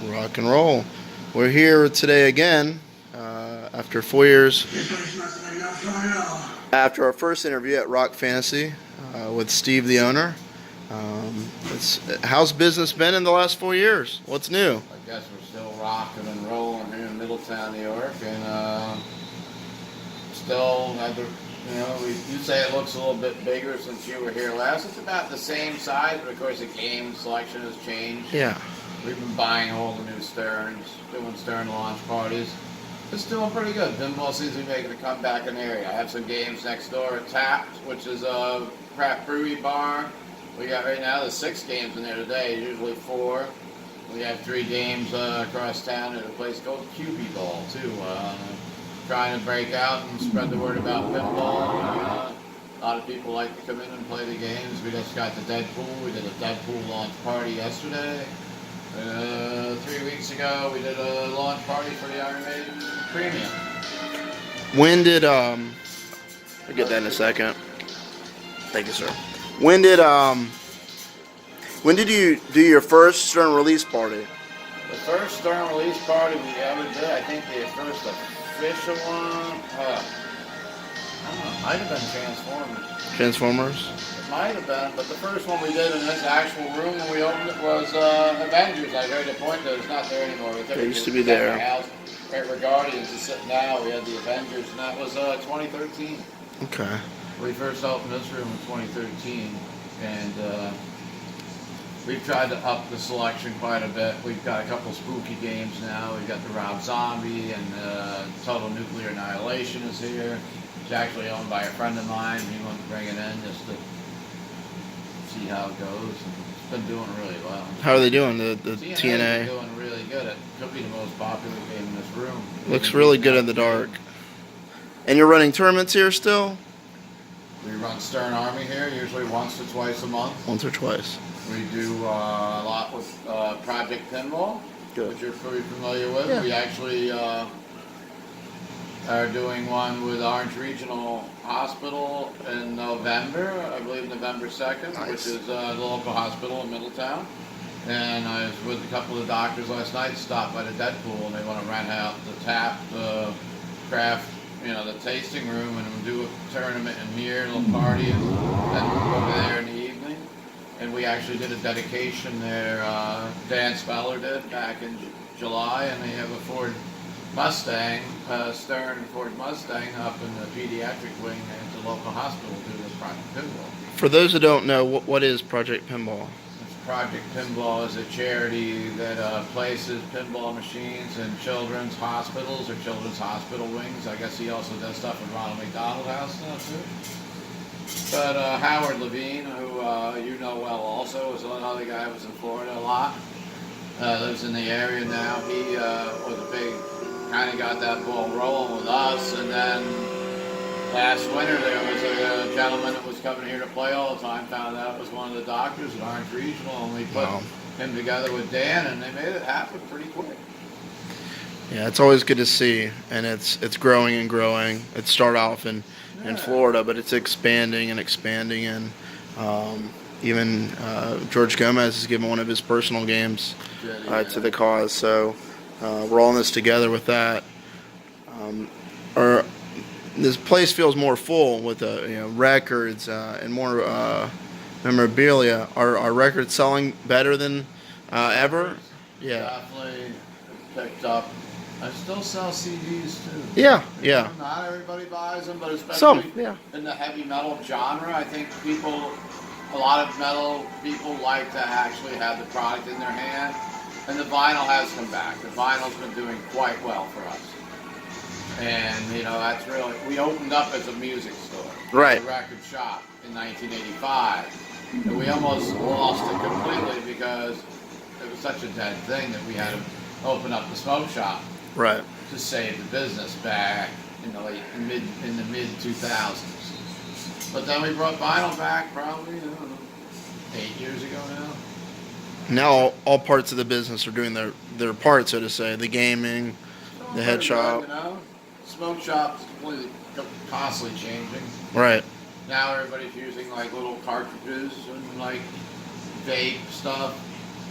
Rock and roll. We're here today again after 4 years. After our first interview at Rock Fantasy with Steve, the owner. How's business been in the last 4 years? What's new? I guess we're still rocking and rolling here in Middletown, New York, and still have the, you say it looks a little bit bigger since you were here last. It's about the same size, but of course the game selection has changed. Yeah. We've been buying all the new Sterns, doing Stern launch parties. It's doing pretty good. Pinball seems to be making a comeback in the area. I have some games next door at Tapped, which is a craft brewery bar. We got right now, there's 6 games in there today, usually 4. We have 3 games across town at a place called Ball too. Trying to break out and spread the word about pinball. A lot of people like to come in and play the games. We just got the Deadpool. We did a Deadpool launch party yesterday. 3 weeks ago, we did a launch party for the Iron Maiden Premium. When did I'll get that in a second. Thank you, sir. When did you do your first Stern release party? The first Stern release party we ever did, I think the first official one, I don't know, it might have been Transformers. Transformers? It might have been, but the first one we did in this actual room when we opened it was Avengers. I heard the point that it's not there anymore. They used to be there. The house right where Guardians is sitting now. We had the Avengers, and that was 2013. Okay. We first opened this room in 2013, and we've tried to up the selection quite a bit. We've got a couple spooky games now. We've got the Rob Zombie, and Total Nuclear Annihilation is here. It's actually owned by a friend of mine. He wanted to bring it in just to see how it goes. And it's been doing really well. How are they doing, the TNA? Is doing really good. It could be the most popular game in this room. Looks really good in the dark. And you're running tournaments here still? We run Stern Army here, usually once to twice a month. Once or twice. We do a lot with Project Pinball, Good. which you're pretty familiar with. Yeah. We actually are doing one with Orange Regional Hospital in November, I believe November 2nd, Nice. which is the local hospital in Middletown. And I was with a couple of doctors last night, stopped by the Deadpool, and they want to rent out the Tapped craft, the tasting room, and we'll do a tournament and mirror, a little party, and then we'll go over there in the evening. And we actually did a dedication there. Dan Speller did back in July, and they have a Ford Mustang, Stern Ford Mustang, up in the pediatric wing at the local hospital doing this Project Pinball. For those who don't know, what is Project Pinball? Project Pinball is a charity that places pinball machines in children's hospitals or children's hospital wings. I guess he also does stuff at Ronald McDonald House now too. But Howard Levine, who you know well also, is another guy who was in Florida a lot. Lives in the area now. He was a big, kind of got that ball rolling with us, and then last winter there was a gentleman that was coming here to play all the time, found out it was one of the doctors at Orange Regional, and we put him together with Dan, and they made it happen pretty quick. Yeah, it's always good to see, and it's growing and growing. It started off in Florida, but it's expanding and expanding, and even George Gomez has given one of his personal games to the cause, so we're all in this together with that. This place feels more full with records and more memorabilia. Are records selling better than ever? Yeah. Definitely picked up. I still sell CDs too. Yeah. Not everybody buys them, but especially Some, yeah. in the heavy metal genre, I think a lot of metal people like to actually have the product in their hand. And the vinyl has come back. The vinyl's been doing quite well for us. And, that's really, we opened up as a music store. Right. A record shop in 1985. And we almost lost it completely because it was such a dead thing that we had to open up the smoke shop. Right. To save the business back in the mid 2000s. But then we brought vinyl back probably, 8 years ago now. Now all parts of the business are doing their part, so to say. The gaming, the head shop. Smoke shop's completely constantly changing. Right. Now everybody's using like little cartridges and like vape stuff.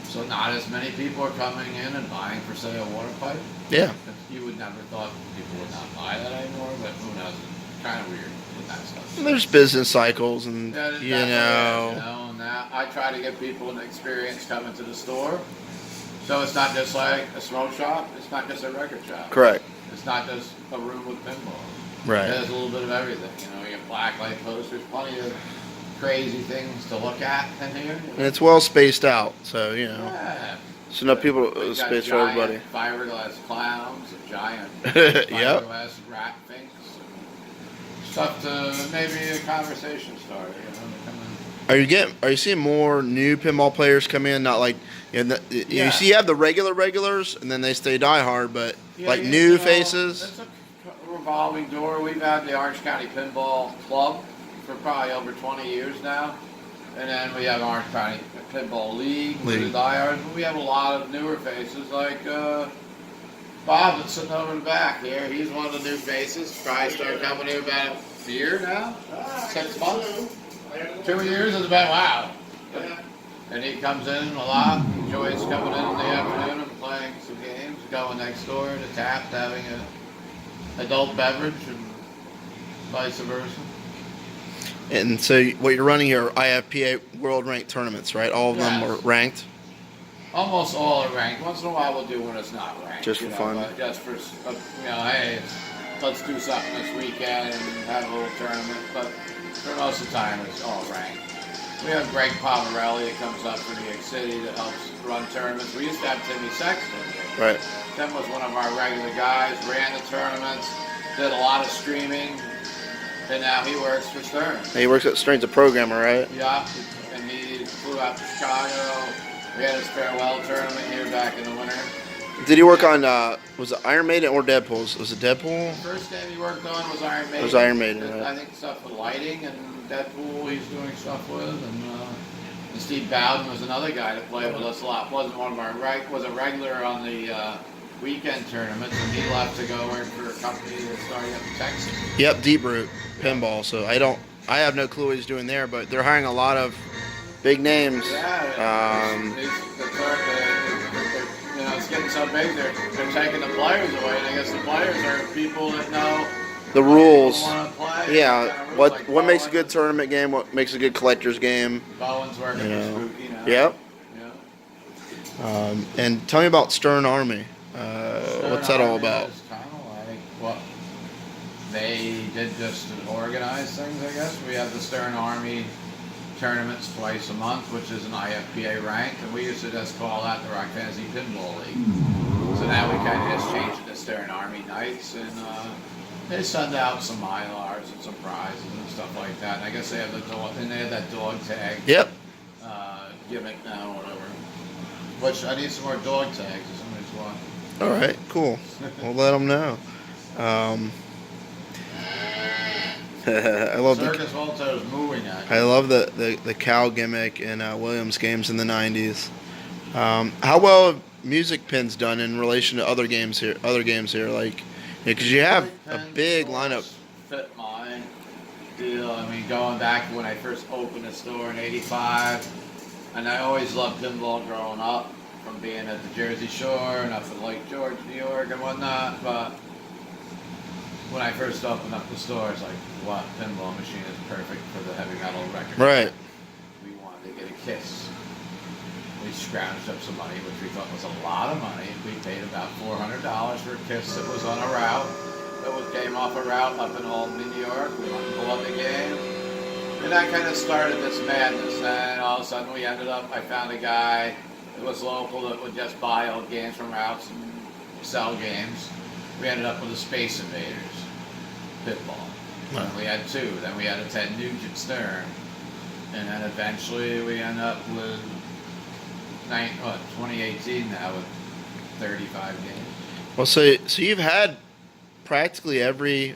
So not as many people are coming in and buying for, say, a water pipe. Yeah. You would never thought people would not buy that anymore, but who knows? It's kind of weird with that stuff. There's business cycles, and Yeah, you know. and that I try to give people an experience coming to the store. So it's not just like a smoke shop. It's not just a record shop. Correct. It's not just a room with pinball. Right. There's a little bit of everything. You know, you have black light posters, plenty of crazy things to look at in here. And it's well spaced out, so you know. Yeah. So enough people We got space for giant everybody. fiberglass clowns, and giant Yep. fiberglass rat things, and stuff to maybe a conversation starter. You know, to come in. Are you seeing more new pinball players come in? Not like you Yeah. see, you have the regulars, and then they stay diehard, but Yeah, like you new know, faces. It's a revolving door. We've had the Orange County Pinball Club for probably over 20 years now. And then we have Orange County Pinball League, for the diehards. We have a lot of newer faces like Bob that's sitting over in the back here. He's one of the new faces. Probably started coming here about a year now. 6 months. 2 years is about wow. And he comes in a lot, enjoys coming in the afternoon and playing some games, going next door to Taft, having an adult beverage, and vice versa. And so what you're running here are IFPA world ranked tournaments, right? All of them are ranked. Almost all are ranked. Once in a while we'll do one that's not ranked. Just for fun. But just for, hey, let's do something this weekend and have a little tournament. But for most of the time it's all ranked. We have Greg Pomerelli that comes up from New York City that helps run tournaments. We used to have Timmy Sexton here. Right. Tim was one of our regular guys, ran the tournaments, did a lot of streaming, and now he works for Stern. He works at Stern's a programmer, right? Yeah, and he flew out to Chicago. We had his farewell tournament here back in the winter. Did he work on was it Iron Maiden or Deadpool? Was it Deadpool? The first game he worked on was Iron Maiden. It was Iron Maiden, right? I think stuff with lighting and Deadpool he's doing stuff with, and Steve Bowden was another guy that played with us a lot. Wasn't one of our was a regular on the weekend tournaments, and he left to go work for a company that started up in Texas. Yep, Deep Root Pinball. So I have no clue what he's doing there, but they're hiring a lot of big names. Yeah, it's getting so big they're taking the players away, and I guess the players are people that know The rules. Play. Yeah. Kind of What makes a good tournament game? What makes a good collector's game? Bowen's working You for know. Spooky now. Yep. Yeah. And tell me about Stern Army. What's that all about? It's kind of like what they did just to organize things, I guess. We have the Stern Army tournaments twice a month, which is an IFPA rank, and we used to just call that the Rock Fantasy Pinball League. So now we kind of just changed it to Stern Army Nights, and they send out some Mylars and some prizes and stuff like that. And I guess they have the dog, and they have that dog tag Yep. gimmick now, or whatever. Which I need some more dog tags if somebody's watching. All right. Cool. We'll let them know. I love Circus Volto's moving at you. I love the cow gimmick in Williams games in the '90s. How well have music pins done in relation to other games here? Like, because you have a big lineup. Fit my deal. I mean, going back to when I first opened the store in '85, and I always loved pinball growing up, from being at the Jersey Shore and up in Lake George, New York, and whatnot. But when I first opened up the store, it's like, what pinball machine is perfect for the heavy metal record? Right. We wanted to get a Kiss. We scrounged up some money, which we thought was a lot of money. We paid about $400 for a Kiss that was on a route. Came off a route up in Albany, New York. We went and bought the game. And that kind of started this madness. And all of a sudden we ended up, I found a guy that was local that would just buy old games from routes and sell games. We ended up with a Space Invaders pinball. Wow. We had two. Then we had a Ted Nugent Stern. And then eventually we ended up with 2018 now with 35 games. Well, so you've had practically every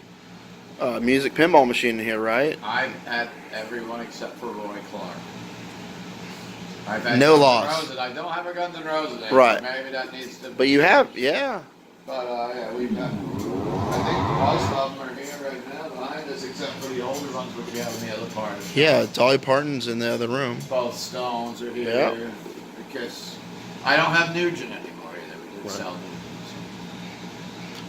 music pinball machine in here, right? I've had everyone except for Roy Clark. I've had No Guns N' loss. Roses. I don't have a Guns N' Roses. Right. Maybe that needs to. But you have, yeah. But yeah, we've got. I think most of them are here right now behind us, except for the older ones, which we have in the other part. Yeah, Dolly Parton's in the other room. Both Stones are here. Yep. The Kiss I don't have Nugent anymore either. We did Right. sell Nugent.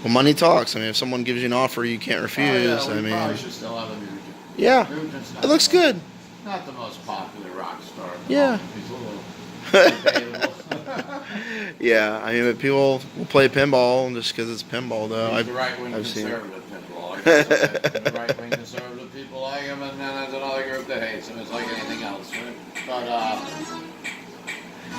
Well, money talks. I mean, if someone gives you an offer you can't refuse. Oh, yeah, we I probably mean, should still have a Nugent. yeah, Nugent's not it looks the most- good. Not the most popular rock star. At the Yeah. moment. He's a little debatable. Yeah, I mean, but people will play pinball just because it's pinball, though. He's the right-wing I've seen it. conservative pinball. I guess. The right-wing conservative people like him, and then there's another group that hates him. It's like anything else, right? But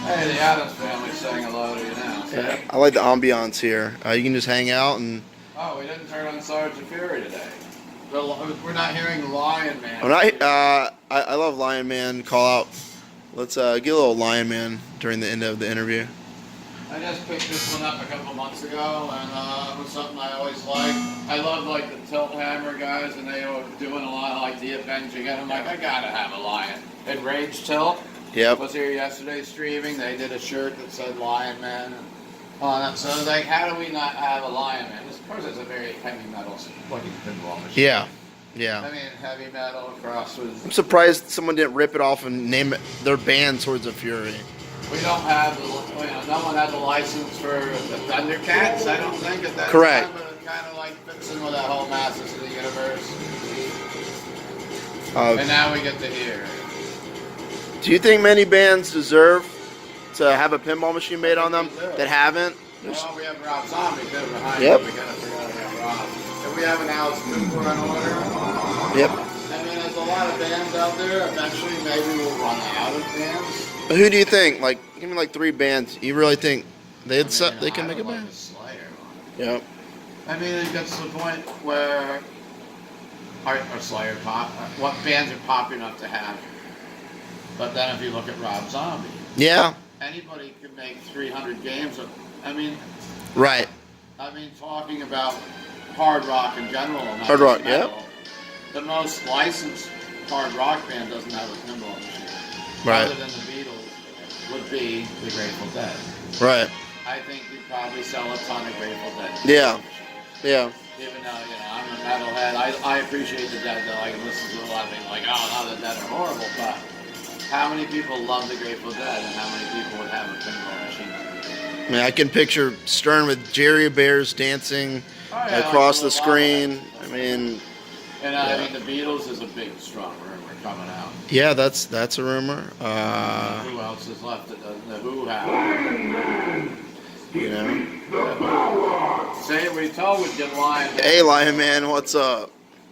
hey, the Addams family's saying hello to you now. So. Yeah, I like the ambiance here. You can just hang out and. Oh, we didn't turn on Sergeant Fury today. We're not hearing Lion Man. I'm not. I love Lion Man. Call out. Let's get a little Lion Man during the end of the interview. I just picked this one up a couple months ago, and it was something I always liked. I love like the tilt hammer guys, and they were doing a lot of like the benching, and I'm like, I gotta have a Lion. And Rage Tilt Yep. was here yesterday streaming. They did a shirt that said Lion Man on it. So I was like, how do we not have a Lion Man? Of course, it's a very heavy metal looking pinball machine. Yeah. I Yeah. mean, heavy metal across with. I'm surprised someone didn't rip it off and name it their band Swords of Fury. We don't have the, no one had the license for the Thundercats. I don't think at that Correct. time, but it kind of like fits in with that whole Masters of the Universe. And now we get to hear. Do you think many bands deserve to have a pinball machine made on them that haven't? Well, we have Rob Zombie too behind Yep. us. We gotta figure out about Rob. And we have an Alice Cooper on order. Yep. I mean, there's a lot of bands out there. Eventually, maybe we'll run out of bands. But who do you think? Like, give me like 3 bands. You really think they can make a like band? the Slayer one. Yep. I mean, it gets to the point where our Slayer what bands are popular enough to have. But then if you look at Rob Zombie, Yeah. anybody can make 300 games of. I mean, Right. talking about hard rock in general. Not Hard just rock, metal, yep. The most licensed hard rock band doesn't have a pinball machine. Right. Other than the Beatles would be the Grateful Dead. Right. I think you'd probably sell a ton of Grateful Dead. Yeah. Yeah. Even though, I'm a metalhead, I appreciate the Dead though. I can listen to a lot of people like, oh, no, the Dead are horrible, but how many people love the Grateful Dead and how many people would have a pinball machine? I mean, I can picture Stern with Jerry Bears dancing across the screen. I mean, And I mean, the Beatles is a big, strong rumor coming out. yeah, that's a rumor. Who else is left? The Who have. You know. Say we told we'd get Lion. Hey, Lion Man, what's up?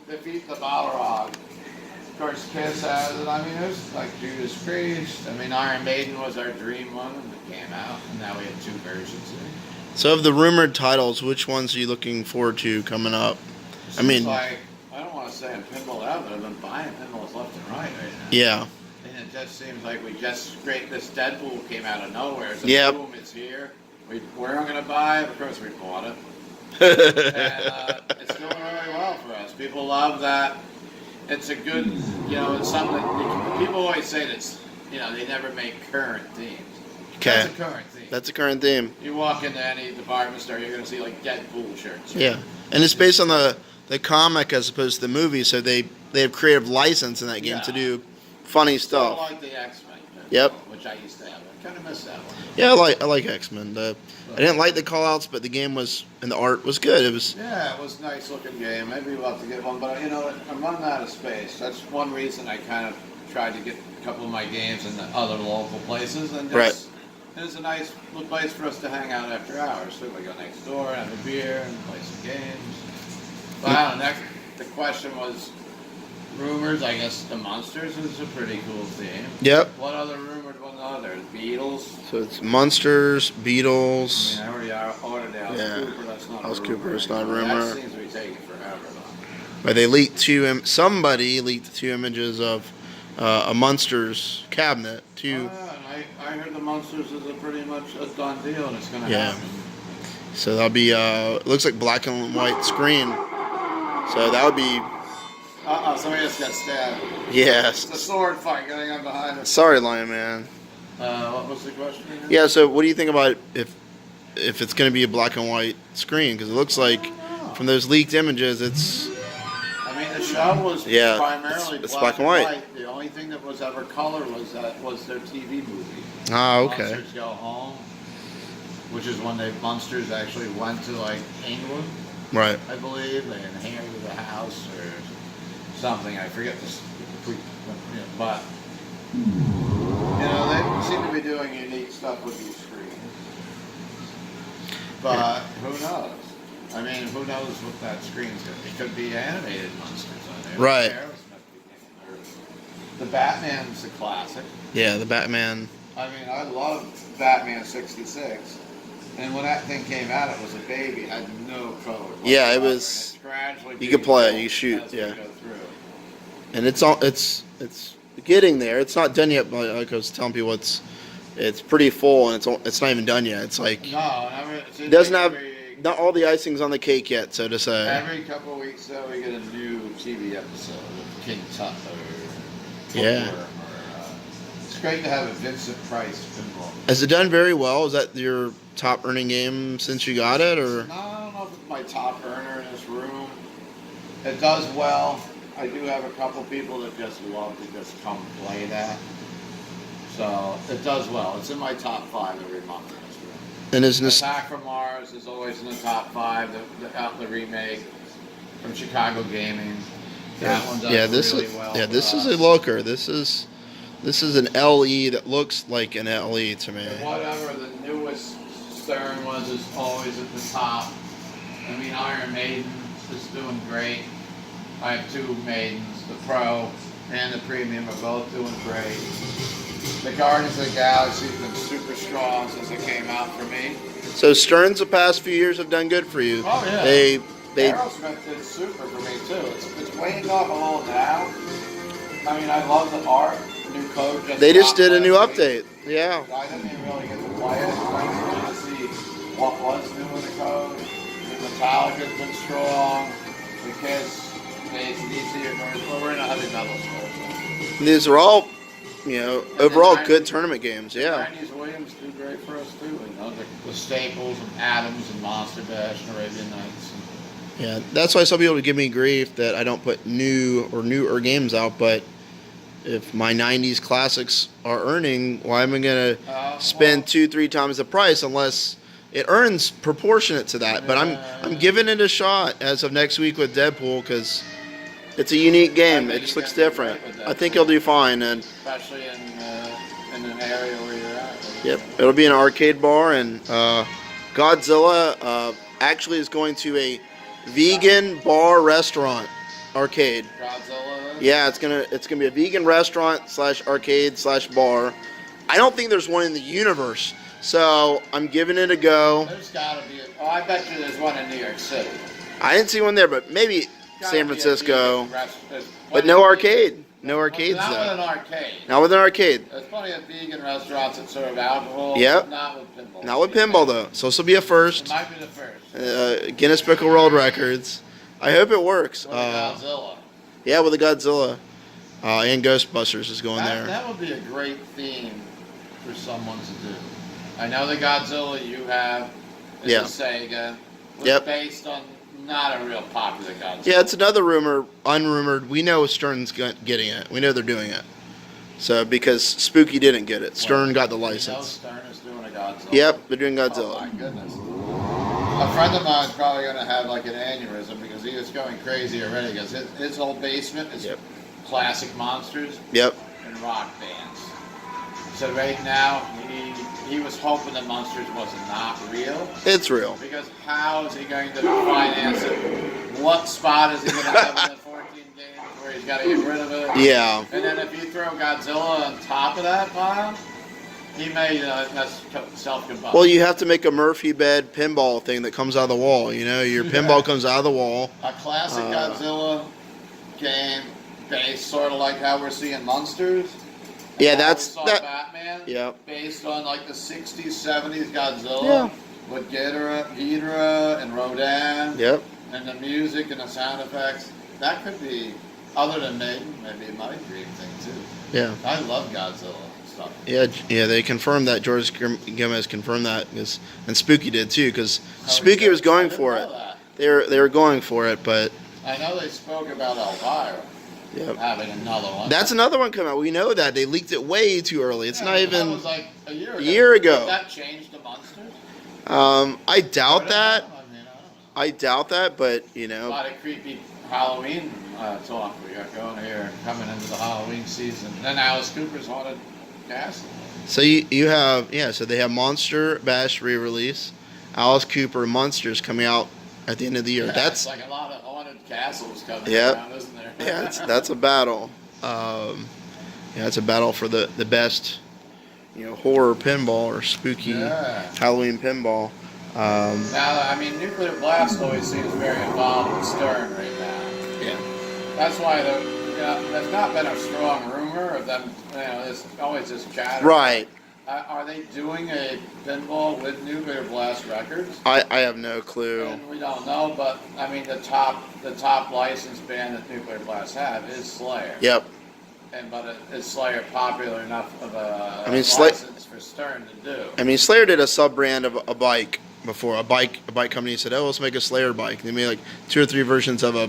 Defeat the Balrog. Of course, Kiss has it. I mean, there's like Judas Priest. I mean, Iron Maiden was our dream one when it came out, and now we have 2 versions. So, of the rumored titles, which ones are you looking forward to coming up? I mean, like, I don't want to say I'm pinball out, but I've been buying pinballs left and right now. yeah. And it just seems like we just scraped this Deadpool came out of nowhere. So Yep. boom, it's here. We weren't going to buy it. Of course, we bought it. And it's doing really well for us. People love that. It's a good, it's something that people always say that's, they never make current themes. Okay. That's a current theme. That's a current theme. You walk into any department store, you're going to see like Deadpool shirts. Right? Yeah. And it's based on the comic as opposed to the movie, so they have creative license in that game to do funny Sort of stuff. like the X-Men. Yep. Which I used to have. I kind of miss that one. Yeah, I like X-Men. I didn't like the call-outs, but the game was, and the art was good. It was. Yeah, it was a nice looking game. Maybe we'll have to get one, but I'm running out of space. That's one reason I kind of tried to get a couple of my games in the other local places, and just, it's a nice little place for us to hang out after hours. So we go next door and have a beer and play some games. But I don't know, the question was rumors. I guess the Monsters is a pretty cool theme. Yep. What other rumored one other? Beatles. So it's Monsters, Beatles. I mean, I already ordered Alice Cooper. That's not Alice a rumor. Cooper is not a anymore. rumor. That seems to be taking forever, though. But they leaked somebody leaked 2 images of a Monsters cabinet. And I heard the Monsters is pretty much a done deal, and it's going to happen. So that'll be. It looks like black and white screen. So that would be. Somebody just got stabbed. Yes. It's a sword fight going on behind us. Sorry, Lion Man. What was the question again? Yeah. So what do you think about if it's going to be a black and white screen? Because it looks like from those leaked images, it's. I mean, the show was primarily it's black and white. The only thing that was ever color was their TV movie. Ah, okay. Monsters Go Home. which is when the Munsters actually went to like England, Right. I believe. They inherited the house or something. I forget this, but they seem to be doing unique stuff with these screens. But who knows? I mean, who knows what that screen's going to be? It could be animated monsters on there. Right. The Batman's a classic. Yeah, the Batman. I mean, I love Batman 66. And when that thing came out, it was a baby. It had no code. Yeah, it was. You could play it. You shoot. Yeah. And it's getting there. It's not done yet. But like I was telling people, it's pretty full, and it's not even done yet. It's like it doesn't have not all the icing's on the cake yet, so to say. Every couple of weeks, though, we get a new TV episode of King Tut or Yeah. It's great to have a Vincent Price pinball. Has it done very well? Is that your top earning game since you got it, or? No, I don't know if it's my top earner in this room. It does well. I do have a couple people that just love to just come play that. So it does well. It's in my top 5 every month in this room. And is this Attack from Mars is always in the top 5. The remake from Chicago Gaming. That one does really well. Yeah, this is a looker. This is an LE that looks like an LE to me. Whatever the newest Stern was is always at the top. I mean, Iron Maiden is doing great. I have 2 Maidens, the Pro and the Premium are both doing great. The Guardians of the Galaxy has been super strong since it came out for me. So Stearns the past few years have done good for you. Oh yeah. They Aerosmith did super for me too. It's weighing off a little now. I mean, I love the art. New code they just did a new last week. update. Yeah. I didn't even really get to play it. I wanted to see what was new in the code. The Metallica's been strong. The Kiss, the AC/DC, we're in a heavy metal store. These are all, overall then good tournament games. Yeah. 90s Williams do great for us too. The Staples and Adams and Monster Bash and Arabian Nights. Yeah, that's why some people would give me grief that I don't put newer games out. But if my '90s classics are earning, why am I gonna spend 2-3 times the price unless it earns proportionate to that? But I'm giving it a shot as of next week with Deadpool because it's a unique game. It just looks different. I think it'll do fine, and especially in an area where you're at. Yep, it'll be an arcade bar, and Godzilla actually is going to a vegan bar restaurant arcade. Godzilla. Yeah, it's gonna be a vegan restaurant / arcade / bar. I don't think there's one in the universe, so I'm giving it a go. There's gotta be. I bet you there's one in New York City. I didn't see one there, but maybe San Francisco. But no no arcade. No arcades not though. Not with an arcade. Not with an arcade. There's plenty of vegan restaurants that serve alcohol. Yep. But not with pinball. Not with pinball though. So this will be a It first. might be the first. Guinness Book of World Records. I hope it works. With Godzilla. Yeah, with the Godzilla. And Ghostbusters is going there. That would be a great theme for someone to do. I know the Godzilla you have is a Sega. Was based on not a real popular Godzilla. Yeah, it's another unrumored. We know Stern's getting it. We know they're doing it. So, because Spooky didn't get it. Stern got the license. You know Stern is doing a Godzilla? Yep, they're doing Godzilla. Oh my goodness. A friend of mine's probably going to have like an aneurysm because he is going crazy already because his whole basement is classic monsters and rock bands. So right now, he was hoping that Monsters was not real. It's real. Because how is he going to finance it? What spot is he going to have in the 14 games where he's got to get rid of it? Yeah. And then if you throw Godzilla on top of that pile, he may self-combust. Well, you have to make a Murphy bed pinball thing that comes out of the wall. Your pinball comes out of the wall. A classic Godzilla game based sort of like how we're seeing Monsters. Yeah, that's Batman. Yeah. Based on like the 60s, 70s Godzilla with Ghidorah and Rodan. Yep. And the music and the sound effects. That could be, other than Maiden, maybe my dream thing too. Yeah. I love Godzilla stuff. Yeah, they confirmed that. George Gomez confirmed that, and Spooky did too, because Spooky was going for it. They were going for it, but I know they spoke about Elvira. Yep. Having another one. That's another one coming out. We know that. They leaked it way too early. It's not even that was like a year ago. A year ago. Did that change the Monsters? I doubt that. I mean, I don't know. I doubt that, but you A know, lot of creepy Halloween talk we got going here, coming into the Halloween season. Then Alice Cooper's Haunted Castle. so you have so they have Monster Bash re-release, Alice Cooper Monsters coming out at the end of the year. Yeah, That's it's like a lot of haunted castles coming Yep. around, isn't there? that's a battle. It's a battle for the best horror pinball or spooky Yeah. Halloween pinball. Now, I mean, Nuclear Blast always seems very involved with Stern right now. Yeah. That's why there's not been a strong rumor of them. There's always this chatter. Right. Are they doing a pinball with Nuclear Blast Records? I have no clue. And we don't know, but I mean, the top licensed band that Nuclear Blast have is Slayer. Yep. But is Slayer popular enough of a License for Stern to do? I mean, Slayer did a sub brand of a bike before. A bike company said, "Oh, let's make a Slayer bike." They made like 2 or 3 versions of a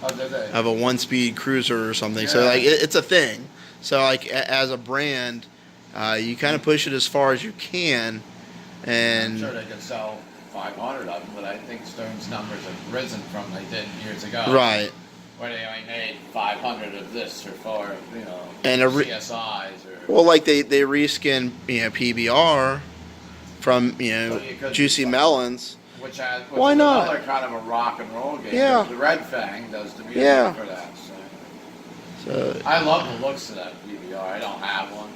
Oh, did they? 1-speed cruiser or something. So Yeah. like it's a thing. So like as a brand, you kind of push it as far as you can, I'm and sure they could sell 500 of them, but I think Stern's numbers have risen from they did years ago. right. Where they only made 500 of this or 4, And CSIs or. Well, like they reskin PBR from Well, you could Juicy do Melons. Which Why is not? another kind of a rock and roll game. Yeah. The Red Fang does the music Yeah. for that. So. So I love the looks of that PBR. I don't have one.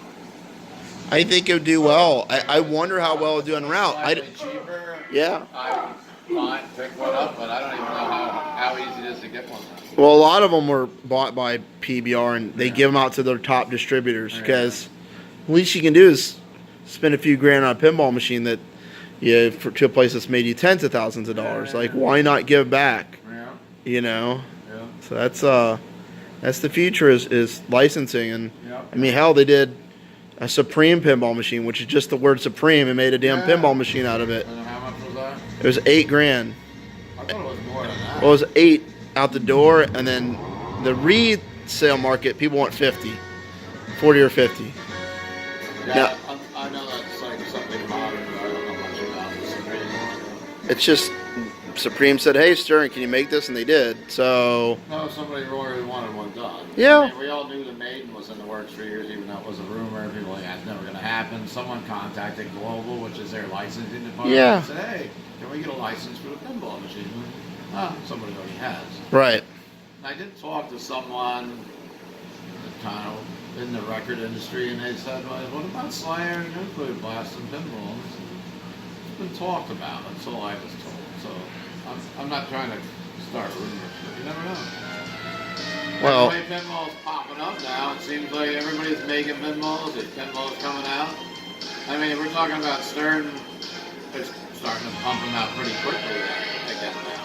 I think it would do well. I wonder how well it would do en route. Slightly cheaper. Yeah. I might pick one up, but I don't even know how easy it is to get one. Well, a lot of them were bought by PBR, and they give them out to their top distributors because the least you can do is spend a few grand on a pinball machine that, to a place that's made you tens of thousands of dollars. Like, why not give back? Yeah. Yeah. So that's the future is licensing, and Yeah. I mean, hell, they did a Supreme pinball machine, which is just the word Supreme, and made a damn pinball machine out of it. And how much was that? It was $8,000. I thought it was more than that. Well, it was 8 out the door, and then the resale market, people want 50, 40 or 50. Yeah, I know that's like something modern, but I don't know much about the Supreme. It's just Supreme said, "Hey, Stern, can you make this?" And they did. So No, somebody really wanted one done. Yeah. I mean, we all knew the Maiden was in the works for years, even though it was a rumor. People were like, that's never going to happen. Someone contacted Global, which is their licensing department, Yeah. and said, hey, can we get a license for the pinball machine? Somebody already has. right, And I did talk to someone kind of in the record industry, and they said, well, what about Slayer and Nuclear Blast and pinball? And I said, it's been talked about. That's all I was told. So I'm not trying to start rumors, but you never know. Well- The way pinball's popping up now, it seems like everybody's making pinballs. There's pinballs coming out. I mean, we're talking about Stern. They're starting to pump them out pretty quickly again now.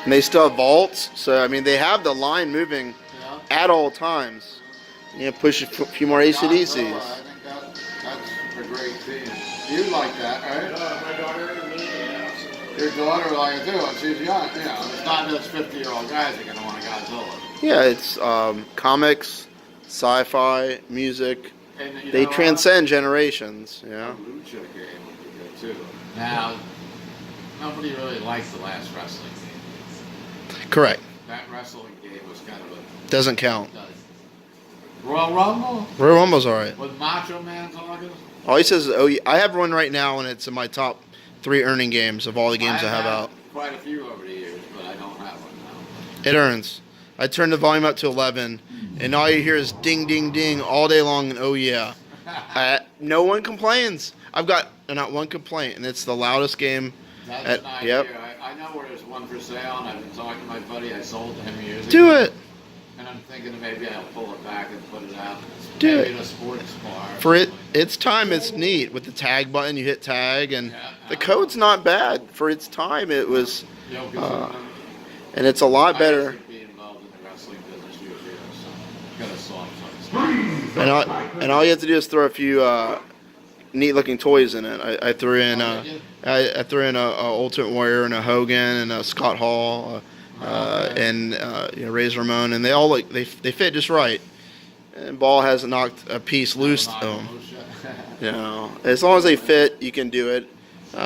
and they still have vaults. So I mean, they have the line moving You know? at all times. Push a few more Godzilla, I ACDCs. think that's a great theme. You like that, right? My daughter and me, yeah, absolutely. Your daughter like it too, and she's young. It's not just 50-year-old guys that are gonna want a Godzilla. Yeah, it's comics, sci-fi, music. And you They know, transcend generations. Yeah. The Lucha game would be good too. Now, nobody really liked the last wrestling game. Correct. That wrestling game was kind of a Doesn't count. Royal Rumble Royal Rumble's all right. with Macho Man talking. All he says is, "Oh, yeah." I have one right now, and it's in my top 3 earning games of all the games I have out. Quite a few over the years, but I don't have one now. It earns. I turned the volume up to 11, and all you hear is ding, ding, ding all day long, and oh yeah. No one complains. I've got not one complaint, and it's the loudest game. That's an idea. Yep. I know where there's one for sale, and I've been talking to my buddy. I sold to him years ago. Do it. And I'm thinking maybe I'll pull it back and put it out. Do maybe it. in a sports bar. For its time, it's neat. With the tag button, you hit tag, and Yeah. the code's not bad. For its time, it was, Yokozuna. and it's a lot better. I used to be involved in the wrestling business years ago, so got a soft spot. And all you have to do is throw a few neat-looking toys in it. I threw in I threw in a Ultimate Warrior and a Hogan and a Scott Hall and Razor Ramon, and they all they fit just right. And Ball hasn't knocked a piece loose. As long as they fit, you can do it.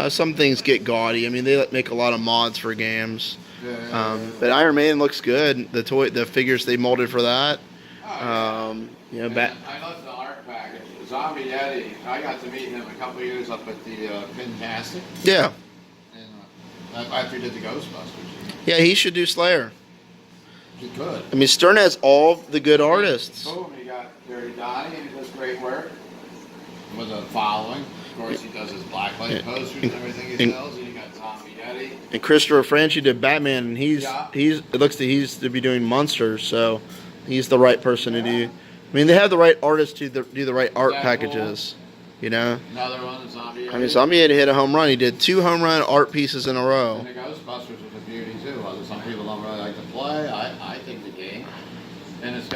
Some things get gaudy. I mean, they make a lot of mods for games. Yeah. But Iron Maiden looks good. The figures they molded for that. Oh, yeah. You know, And I love the art package. Zombie Yeti, I got to meet him a couple years up at the Pintastic. yeah, And after he did the Ghostbusters. yeah. He should do Slayer. He could. I mean, Stern has all the good artists. Boom, he got Dirty Donnie, and he does great work. With a following. Of course, he does his blacklight posters and everything he sells. And you got Zombie Yeti. And Christopher Franchi did Batman, and he's Yeah. it looks like he's to be doing Monsters, so he's the right person to do. I mean, they have the right artists to do the right art Deadpool. packages. You know, Another one, Zombie Yeti. I mean, Zombie had to hit a home run. He did 2 home run art pieces in a row. And the Ghostbusters was a beauty too. Some people don't really like to play. I think the game. And it's